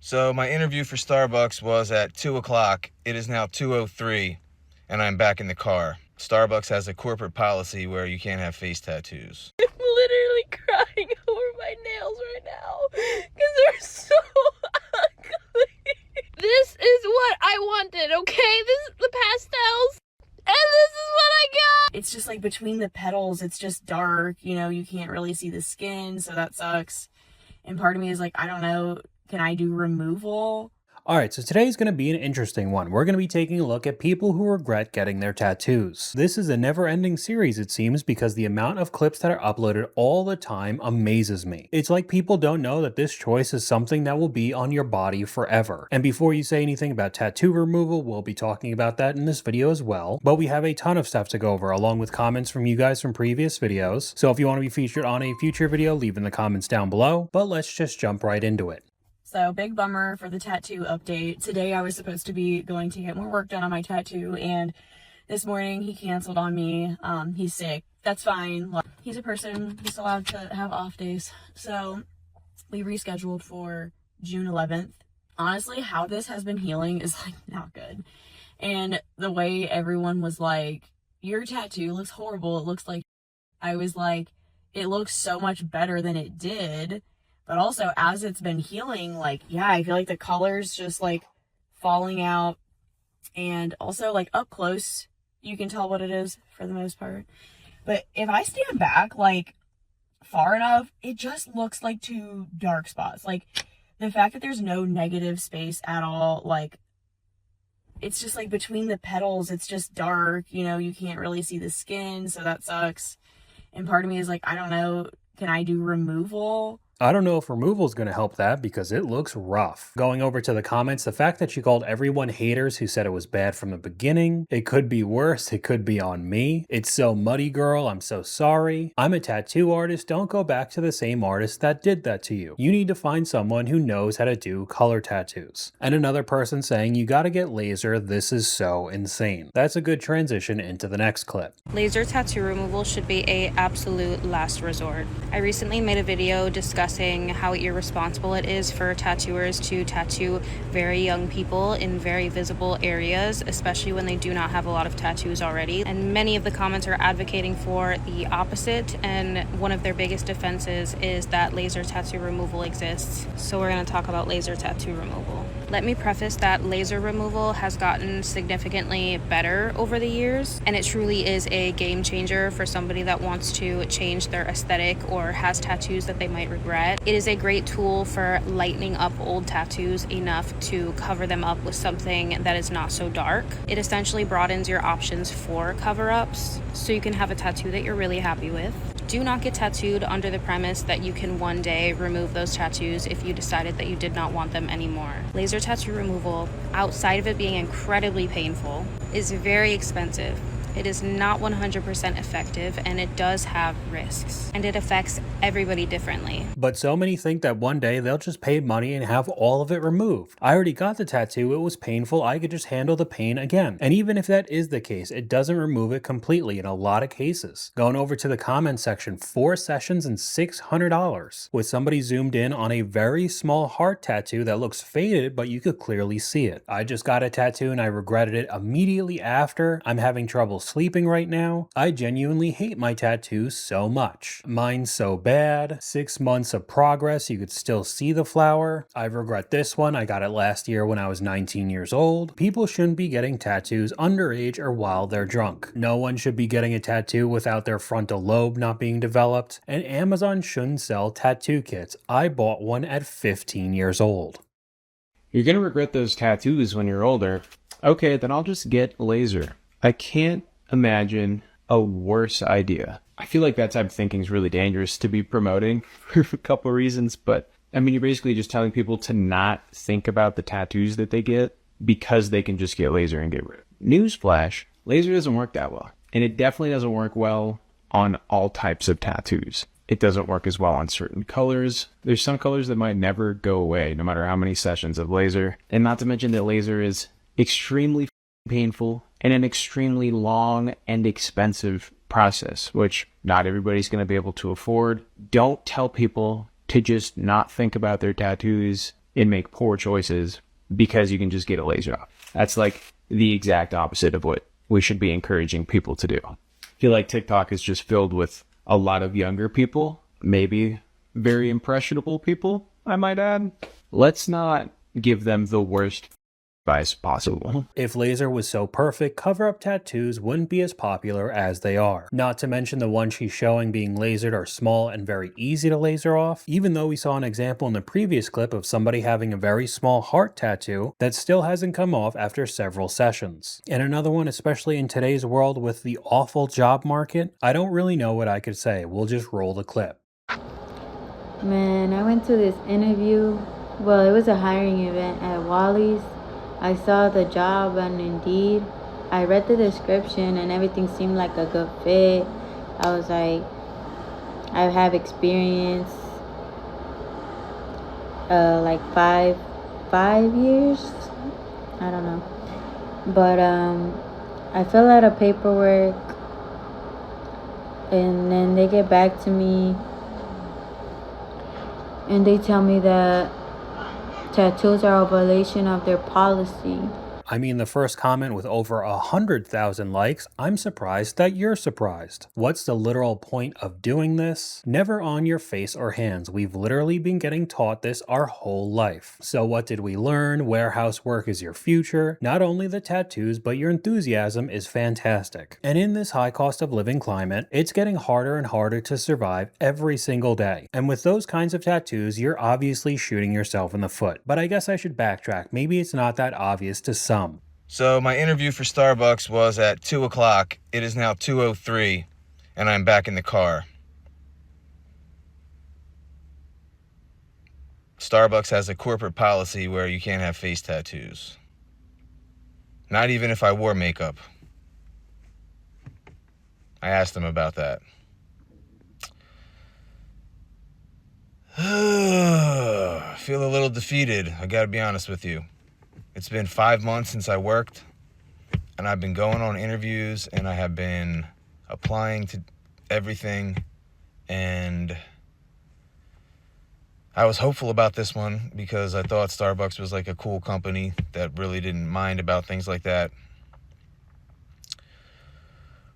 So my interview for Starbucks was at 2 o'clock. It is now 2:03, and I'm back in the car. Starbucks has a corporate policy where you can't have face tattoos. I'm literally crying over my nails right now because they're so ugly. This is what I wanted, okay? This is the pastels, and this is what I got. It's just like between the petals, it's just dark, you know, you can't really see the skin, so that sucks. And part of me is like, I don't know, can I do removal? Alright, so today's going to be an interesting one. We're going to be taking a look at people who regret getting their tattoos. This is a never-ending series, it seems, because the amount of clips that are uploaded all the time amazes me. It's like people don't know that this choice is something that will be on your body forever. And before you say anything about tattoo removal, we'll be talking about that in this video as well. But we have a ton of stuff to go over, along with comments from you guys from previous videos. So if you want to be featured on a future video, leave in the comments down below. But let's just jump right into it. So big bummer for the tattoo update. Today I was supposed to be going to get more work done on my tattoo, and this morning he canceled on me. He's sick. That's fine. He's a person. He's allowed to have off days. So we rescheduled for June 11th. Honestly, how this has been healing is like not good. And the way everyone was like, your tattoo looks horrible. It looks like, I was like, it looks so much better than it did. But also, as it's been healing, like, yeah, I feel like the color's just, like, falling out. And also, like, up close, you can tell what it is for the most part. But if I stand back, like, far enough, it just looks like two dark spots. Like, the fact that there's no negative space at all, like, it's just, like, between the petals, it's just dark. You know, you can't really see the skin, so that sucks. And part of me is like, I don't know, can I do removal? I don't know if removal is going to help that because it looks rough. Going over to the comments, the fact that she called everyone haters who said it was bad from the beginning. It could be worse. It could be on me. It's so muddy, girl. I'm so sorry. I'm a tattoo artist. Don't go back to the same artist that did that to you. You need to find someone who knows how to do color tattoos. And another person saying, you got to get laser. This is so insane. That's a good transition into the next clip. Laser tattoo removal should be an absolute last resort. I recently made a video discussing how irresponsible it is for tattooers to tattoo very young people in very visible areas, especially when they do not have a lot of tattoos already. And many of the comments are advocating for the opposite, and one of their biggest defenses is that laser tattoo removal exists. So we're going to talk about laser tattoo removal. Let me preface that laser removal has gotten significantly better over the years, and it truly is a game changer for somebody that wants to change their aesthetic or has tattoos that they might regret. It is a great tool for lightening up old tattoos enough to cover them up with something that is not so dark. It essentially broadens your options for cover-ups, so you can have a tattoo that you're really happy with. Do not get tattooed under the premise that you can one day remove those tattoos if you decided that you did not want them anymore. Laser tattoo removal, outside of it being incredibly painful, is very expensive. It is not 100% effective, and it does have risks, and it affects everybody differently. But so many think that one day they'll just pay money and have all of it removed. I already got the tattoo, it was painful, I could just handle the pain again. And even if that is the case, it doesn't remove it completely in a lot of cases. Going over to the comment section, 4 sessions and $600, with somebody zoomed in on a very small heart tattoo that looks faded, but you could clearly see it. I just got a tattoo and I regretted it immediately after. I'm having trouble sleeping right now. I genuinely hate my tattoos so much. Mine's so bad. 6 months of progress, you could still see the flower. I regret this one. I got it last year when I was 19 years old. People shouldn't be getting tattoos underage or while they're drunk. No one should be getting a tattoo without their frontal lobe not being developed. And Amazon shouldn't sell tattoo kits. I bought one at 15 years old. You're gonna regret those tattoos when you're older. Okay, then I'll just get laser. I can't imagine a worse idea. I feel like that type of thinking is really dangerous to be promoting for a couple of reasons, but I mean, you're basically just telling people to not think about the tattoos that they get because they can just get laser and get rid of it. Newsflash, laser doesn't work that well, and it definitely doesn't work well on all types of tattoos. It doesn't work as well on certain colors. There's some colors that might never go away no matter how many sessions of laser, and not to mention that laser is extremely painful and an extremely long and expensive process, which not everybody's going to be able to afford. Don't tell people to just not think about their tattoos. and make poor choices because you can just get a laser off. That's like the exact opposite of what we should be encouraging people to do. I feel like TikTok is just filled with a lot of younger people, maybe very impressionable people, I might add. Let's not give them the worst advice possible. If laser was so perfect, cover-up tattoos wouldn't be as popular as they are. Not to mention the ones she's showing being lasered are small and very easy to laser off, even though we saw an example in the previous clip of somebody having a very small heart tattoo that still hasn't come off after several sessions. And another one, especially in today's world with the awful job market, I don't really know what I could say. We'll just roll the clip. Man, I went to this interview. Well, it was a hiring event at Wally's. I saw the job on Indeed. I read the description and everything seemed like a good fit. I was like, I have experience, like five years. I don't know. But I fill out a paperwork and then they get back to me and they tell me that tattoos are a violation of their policy. I mean, the first comment with over 100,000 likes, I'm surprised that you're surprised. What's the literal point of doing this? Never on your face or hands. We've literally been getting taught this our whole life. So what did we learn? Warehouse work is your future. Not only the tattoos, but your enthusiasm is fantastic. And in this high cost of living climate, it's getting harder and harder to survive every single day. And with those kinds of tattoos, you're obviously shooting yourself in the foot. But I guess I should backtrack. Maybe it's not that obvious to some. So my interview for Starbucks was at 2 o'clock. It is now 2:03, and I'm back in the car. Starbucks has a corporate policy where you can't have face tattoos. Not even if I wore makeup. I asked them about that. I feel a little defeated, I gotta be honest with you. It's been 5 months since I worked, and I've been going on interviews, and I have been applying to everything, and I was hopeful about this one because I thought Starbucks was like a cool company that really didn't mind about things like that.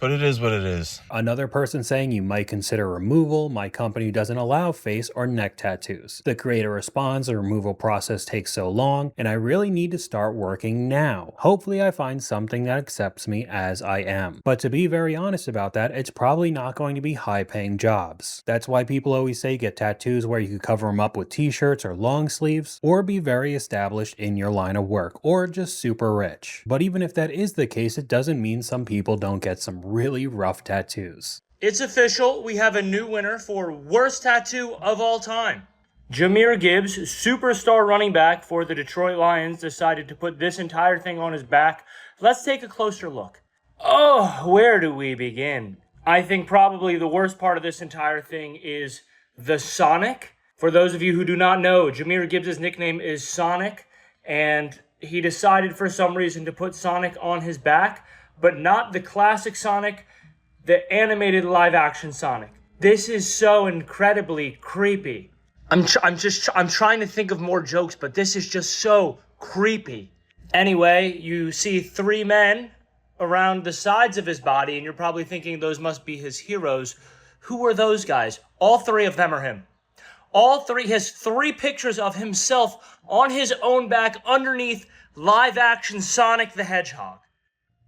But it is what it is. Another person saying you might consider removal. My company doesn't allow face or neck tattoos. The creator responds, the removal process takes so long, and I really need to start working now. Hopefully I find something that accepts me as I am. But to be very honest about that, it's probably not going to be high-paying jobs. That's why people always say get tattoos where you could cover them up with t-shirts or long sleeves, or be very established in your line of work, or just super rich. But even if that is the case, it doesn't mean some people don't get some really rough tattoos. It's official. We have a new winner for worst tattoo of all time. Jahmyr Gibbs, superstar running back for the Detroit Lions, decided to put this entire thing on his back. Let's take a closer look. Oh, where do we begin? I think probably the worst part of this entire thing is the Sonic. For those of you who do not know, Jahmyr Gibbs' nickname is Sonic, and he decided for some reason to put Sonic on his back, but not the classic Sonic, the animated live-action Sonic. This is so incredibly creepy. I'm trying to think of more jokes, but this is just so creepy. Anyway, you see three men around the sides of his body, and you're probably thinking those must be his heroes. Who are those guys? All three of them are him. All three, he has three pictures of himself on his own back underneath live-action Sonic the Hedgehog.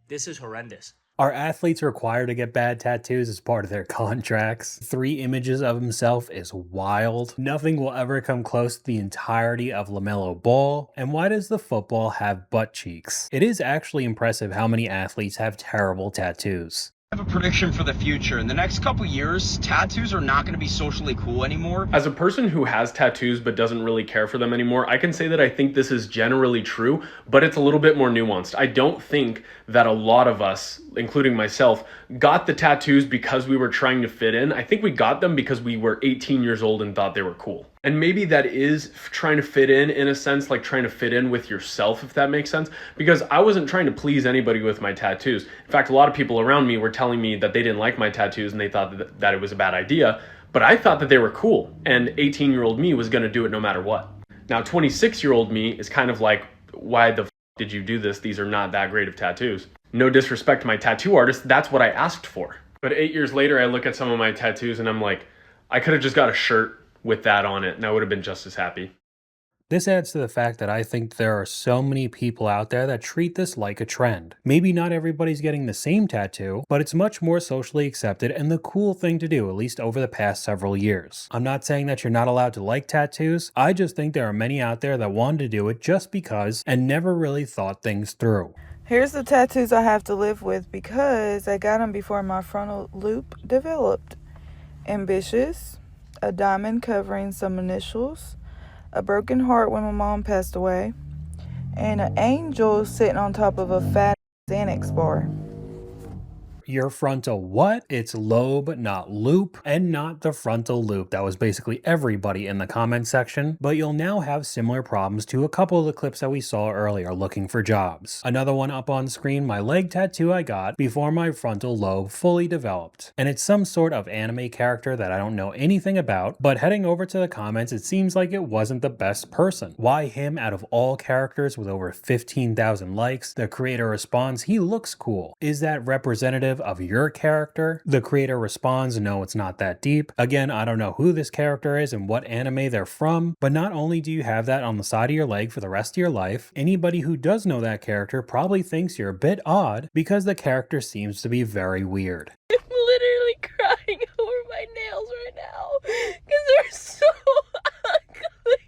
This is horrendous. Are athletes required to get bad tattoos as part of their contracts? 3 images of himself is wild. Nothing will ever come close to the entirety of LaMelo Ball. And why does the football have butt cheeks? It is actually impressive how many athletes have terrible tattoos. I have a prediction for the future. In the next couple years, tattoos are not going to be socially cool anymore. As a person who has tattoos but doesn't really care for them anymore, I can say that I think this is generally true, but it's a little bit more nuanced. I don't think that a lot of us, including myself, got the tattoos because we were trying to fit in. I think we got them because we were 18 years old and thought they were cool. And maybe that is trying to fit in a sense, like trying to fit in with yourself, if that makes sense. Because I wasn't trying to please anybody with my tattoos. In fact, a lot of people around me were telling me that they didn't like my tattoos and they thought that it was a bad idea. But I thought that they were cool. And 18-year-old me was going to do it no matter what. Now, 26-year-old me is kind of like, why the did you do this? These are not that great of tattoos. No disrespect to my tattoo artist, that's what I asked for. But 8 years later, I look at some of my tattoos and I'm like, I could have just got a shirt with that on it and I would have been just as happy. This adds to the fact that I think there are so many people out there that treat this like a trend. Maybe not everybody's getting the same tattoo, but it's much more socially accepted and the cool thing to do, at least over the past several years. I'm not saying that you're not allowed to like tattoos, I just think there are many out there that wanted to do it just because and never really thought things through. Here's the tattoos I have to live with because I got them before my frontal loop developed. Ambitious, a diamond covering some initials, a broken heart when my mom passed away, and an angel sitting on top of a fat Xanax bar. Your frontal what? It's lobe, not loop, and not the frontal loop. That was basically everybody in the comment section, but you'll now have similar problems to a couple of the clips that we saw earlier looking for jobs. Another one up on screen, my leg tattoo I got before my frontal lobe fully developed. And it's some sort of anime character that I don't know anything about, but heading over to the comments, it seems like it wasn't the best person. Why him out of all characters with over 15,000 likes? The creator responds, he looks cool. Is that representative of your character? The creator responds, no, it's not that deep. Again, I don't know who this character is and what anime they're from, but not only do you have that on the side of your leg for the rest of your life, anybody who does know that character probably thinks you're a bit odd because the character seems to be very weird. I'm literally crying over my nails right now because they're so ugly.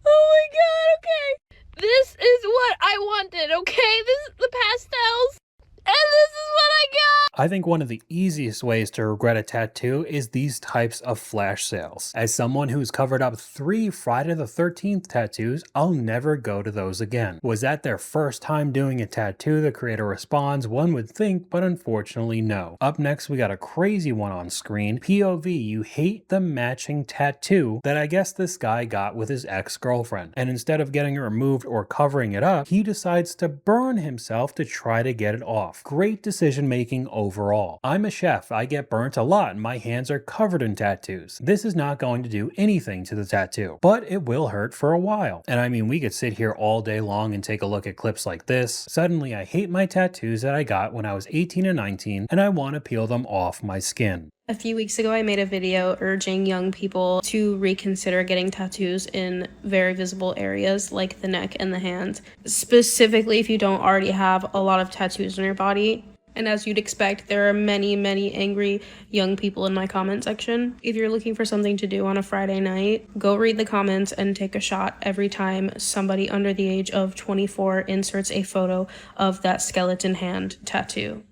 Oh my god, okay. This is what I wanted, okay? This is the pastels. And this is what I got! I think one of the easiest ways to regret a tattoo is these types of flash sales. As someone who's covered up 3 Friday the 13th tattoos, I'll never go to those again. Was that their first time doing a tattoo? The creator responds, one would think, but unfortunately no. Up next, we got a crazy one on screen. POV, you hate the matching tattoo that I guess this guy got with his ex-girlfriend. And instead of getting it removed or covering it up, he decides to burn himself to try to get it off. Great decision making overall. I'm a chef, I get burnt a lot and my hands are covered in tattoos. This is not going to do anything to the tattoo, but it will hurt for a while. And I mean, we could sit here all day long and take a look at clips like this. Suddenly I hate my tattoos that I got when I was 18 and 19 and I want to peel them off my skin. A few weeks ago, I made a video urging young people to reconsider getting tattoos in very visible areas like the neck and the hands, specifically if you don't already have a lot of tattoos on your body. And as you'd expect, there are many, many angry young people in my comment section. If you're looking for something to do on a Friday night, go read the comments and take a shot every time somebody under the age of 24 inserts a photo of that skeleton hand tattoo.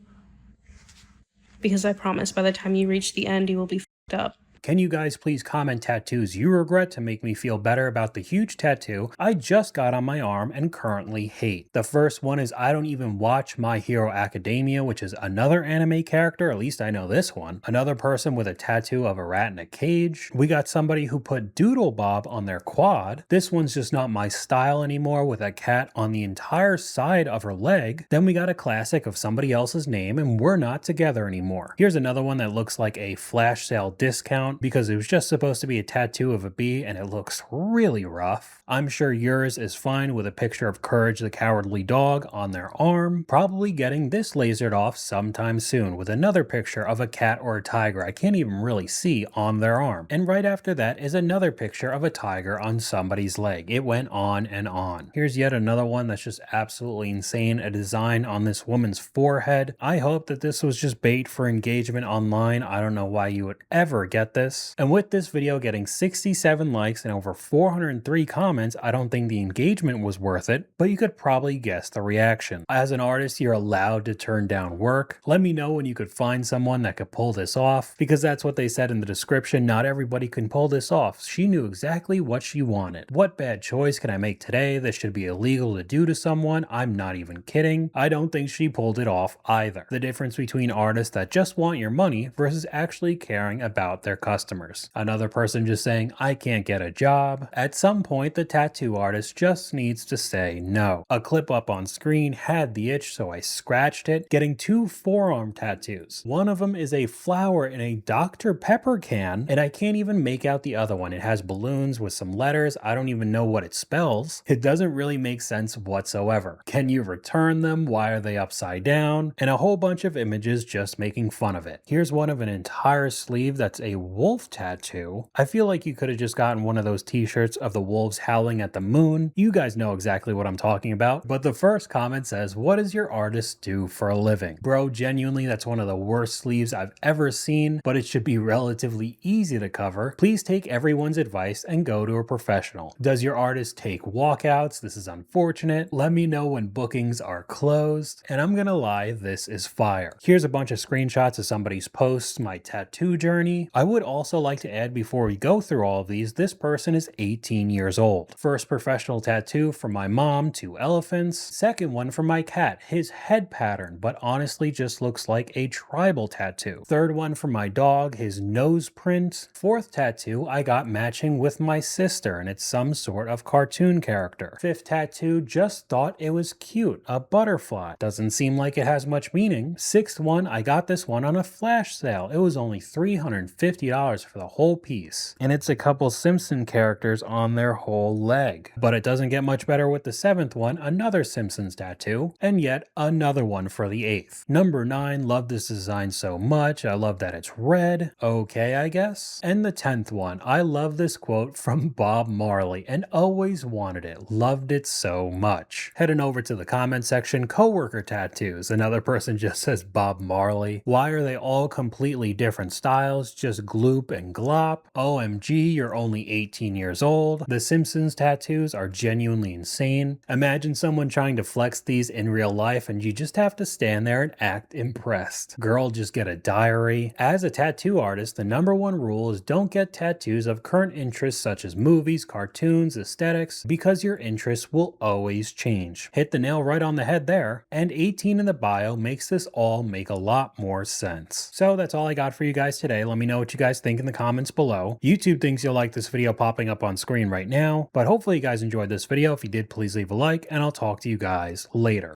Because I promise by the time you reach the end, you will be f***ed up. Can you guys please comment tattoos you regret to make me feel better about the huge tattoo I just got on my arm and currently hate? The first one is I don't even watch My Hero Academia, which is another anime character, at least I know this one. Another person with a tattoo of a rat in a cage. We got somebody who put Doodle Bob on their quad. This one's just not my style anymore with a cat on the entire side of her leg. Then we got a classic of somebody else's name and we're not together anymore. Here's another one that looks like a flash sale discount because it was just supposed to be a tattoo of a bee and it looks really rough. I'm sure yours is fine with a picture of Courage the Cowardly Dog on their arm, probably getting this lasered off sometime soon with another picture of a cat or a tiger I can't even really see on their arm. And right after that is another picture of a tiger on somebody's leg. It went on and on. Here's yet another one that's just absolutely insane, a design on this woman's forehead. I hope that this was just bait for engagement online. I don't know why you would ever get this. And with this video getting 67 likes and over 403 comments, I don't think the engagement was worth it, but you could probably guess the reaction. As an artist, you're allowed to turn down work. Let me know when you could find someone that could pull this off, because that's what they said in the description. Not everybody can pull this off. She knew exactly what she wanted. What bad choice can I make today that should be illegal to do to someone? I'm not even kidding. I don't think she pulled it off either. The difference between artists that just want your money versus actually caring about their customers. Another person just saying, I can't get a job. At some point, the tattoo artist just needs to say no. A clip up on screen had the itch, so I scratched it, getting 2 forearm tattoos. One of them is a flower in a Dr. Pepper can, and I can't even make out the other one. It has balloons with some letters. I don't even know what it spells. It doesn't really make sense whatsoever. Can you return them? Why are they upside down? And a whole bunch of images just making fun of it. Here's one of an entire sleeve that's a wolf tattoo. I feel like you could have just gotten one of those t-shirts of the wolves howling at the moon. You guys know exactly what I'm talking about. But the first comment says, what does your artist do for a living? Bro, genuinely, that's one of the worst sleeves I've ever seen, but it should be relatively easy to cover. Please take everyone's advice and go to a professional. Does your artist take walkouts? This is unfortunate. Let me know when bookings are closed. And I'm gonna lie, this is fire. Here's a bunch of screenshots of somebody's posts, my tattoo journey. I would also like to add before we go through all of these, this person is 18 years old. First professional tattoo from my mom, 2 elephants. Second one from my cat, his head pattern, but honestly just looks like a tribal tattoo. Third one from my dog, his nose print. Fourth tattoo I got matching with my sister, and it's some sort of cartoon character. Fifth tattoo, just thought it was cute, a butterfly. Doesn't seem like it has much meaning. Sixth one, I got this one on a flash sale. It was only $350 for the whole piece. And it's a couple Simpson characters on their whole leg. But it doesn't get much better with the 7th one, another Simpsons tattoo, and yet another one for the 8th. Number 9, love this design so much. I love that it's red. Okay, I guess. And the 10th one, I love this quote from Bob Marley and always wanted it. Loved it so much. Heading over to the comment section, coworker tattoos. Another person just says Bob Marley. Why are they all completely different styles? Just gloop and glop. OMG, you're only 18 years old. The Simpsons tattoos are genuinely insane. Imagine someone trying to flex these in real life and you just have to stand there and act impressed. Girl, just get a diary. As a tattoo artist, the number one rule is don't get tattoos of current interests such as movies, cartoons, aesthetics, because your interests will always change. Hit the nail right on the head there. And 18 in the bio makes this all make a lot more sense. So that's all I got for you guys today. Let me know what you guys think in the comments below. YouTube thinks you'll like this video popping up on screen right now, but hopefully you guys enjoyed this video. If you did, please leave a like, and I'll talk to you guys later.